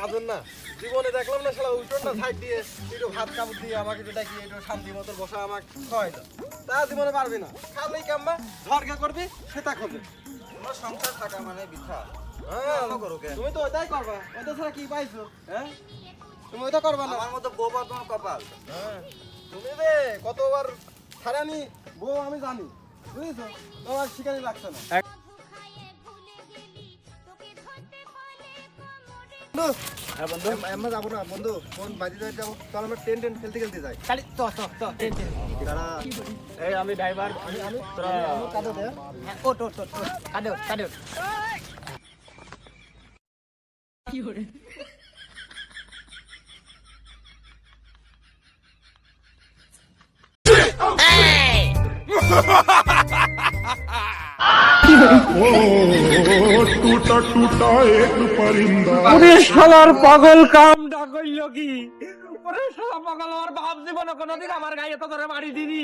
কাজের না জীবনে দেখলাম না শালা উল্টোটা সাইড দিয়ে একটু ভাত কাপড় দিয়ে আমাকে একটু ডাকি একটু শান্তি মতো বসা আমাকে খাওয়াই দাও তা জীবনে পারবি না খালি কাম্বা ঝড়কে করবি সেটা করবে তোমার সংসার থাকা মানে বৃথা। হ্যাঁ করো কেন? তুমি তো ওইটাই করবা ওইটা ছাড়া কি পাইছো হ্যাঁ তুমি ওইটা করবা না আমার মতো বউ পাওয়া তোমার কপাল। হ্যাঁ তুমি রে কতবার ছাড়ানি বউ আমি জানি বুঝেছো তোমার শিকারি লাগছে না বন্ধু আমরা যাবো না বন্ধু কোন বাড়িতে যাবো চল আমরা টেন খেলতে খেলতে যাই খালি তো টেন তারা এই আমি ড্রাইভার আমি তোরা কাঁদো দে ওট ওট ওট কাদে কাদে কি হরে टूटा टूटा एक परिंदा ওরে শালার পাগল কামটা কইল কি ওরে শালা পাগল আমার বাপ জীবনে কোনোদিন আমার গায়ে তো ধরে মারি দিনি